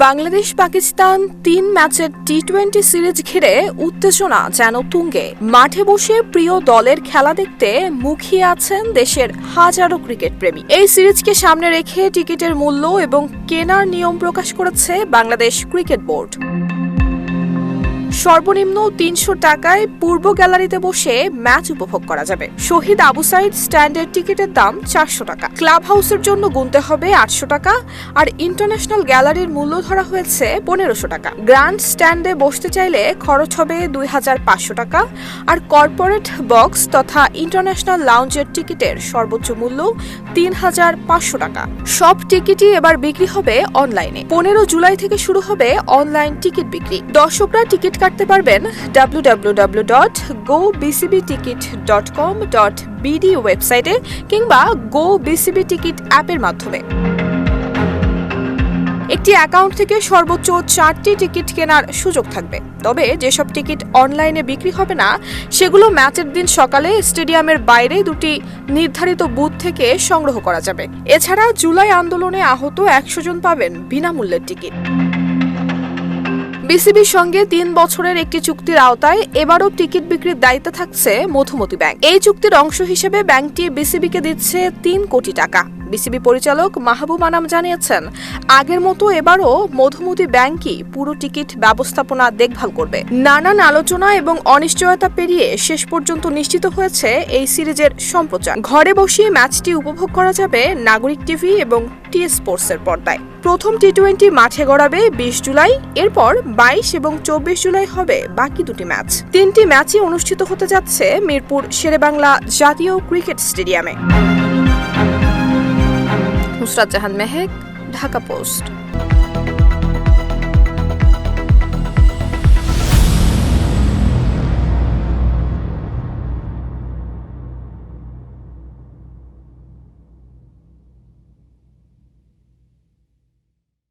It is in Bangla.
বাংলাদেশ পাকিস্তান ৩ ম্যাচের টি-20 সিরিজ ঘিরে উত্তেজনা যেন তুঙ্গে। মাঠে বসে প্রিয় দলের খেলা দেখতে মুখিয়ে আছেন দেশের হাজারো ক্রিকেট প্রেমী। এই সিরিজকে সামনে রেখে টিকিটের মূল্য এবং কেনার নিয়ম প্রকাশ করেছে বাংলাদেশ ক্রিকেট বোর্ড। সর্বনিম্ন ৩০০ টাকায় পূর্ব গ্যালারিতে বসে ম্যাচ উপভোগ করা যাবে। শহীদ আবু সাইদ স্ট্যান্ডের টিকিটের দাম ৪০০ টাকা, ক্লাব হাউসের জন্য গুনতে হবে ৮০০ টাকা, আর ইন্টারন্যাশনাল গ্যালারির মূল্য ধরা হয়েছে ১৫০০ টাকা। গ্র্যান্ড স্ট্যান্ডে বসতে চাইলে খরচ হবে ২৫০০ টাকা, আর কর্পোরেট বক্স তথা ইন্টারন্যাশনাল লাউঞ্জের টিকিটের সর্বোচ্চ মূল্য ৩৫০০ টাকা। সব টিকিটই এবার বিক্রি হবে অনলাইনে। ১৫ জুলাই থেকে শুরু হবে অনলাইন টিকিট বিক্রি। দর্শকরা টিকিট কাটতে পারবেন www.gobcbticket.com.bd ওয়েবসাইটে কিংবা গো বিসিবি টিকিট অ্যাপের মাধ্যমে। একটি অ্যাকাউন্ট থেকে সর্বোচ্চ ৪টি টিকিট কেনার সুযোগ থাকবে। তবে যেসব টিকিট অনলাইনে বিক্রি হবে না, সেগুলো ম্যাচের দিন সকালে স্টেডিয়ামের বাইরে দুটি নির্ধারিত বুথ থেকে সংগ্রহ করা যাবে। এছাড়া জুলাই আন্দোলনে আহত ১০০ জন পাবেন বিনামূল্যের টিকিট। বিসিবির সঙ্গে ৩ বছরের একটি চুক্তির আওতায় এবারও টিকিট বিক্রির দায়িত্বে থাকছে মধুমতি ব্যাংক। এই চুক্তির অংশ হিসেবে ব্যাংকটি বিসিবিকে দিচ্ছে ৩ কোটি টাকা। বিসিবি পরিচালক মাহবুব আনাম জানিয়েছেন, আগের মতো এবারও মধুমতি ব্যাংকই পুরো টিকিট ব্যবস্থাপনা দেখভাল করবে। নানান আলোচনা এবং অনিশ্চয়তা পেরিয়ে শেষ পর্যন্ত নিশ্চিত হয়েছে এই সিরিজের সম্প্রচার। ঘরে বসিয়ে ম্যাচটি উপভোগ করা যাবে নাগরিক টিভি এবং টি স্পোর্টসের পর্দায়। প্রথম টি-20 মাঠে গড়াবে ২০ জুলাই, এরপর ২২ এবং ২৪ জুলাই হবে বাকি দুটি ম্যাচ। ৩টি ম্যাচই অনুষ্ঠিত হতে যাচ্ছে মিরপুর শেরেবাংলা জাতীয় ক্রিকেট স্টেডিয়ামে। নুসরাত জাহান মেহেক, ঢাকা পোস্ট।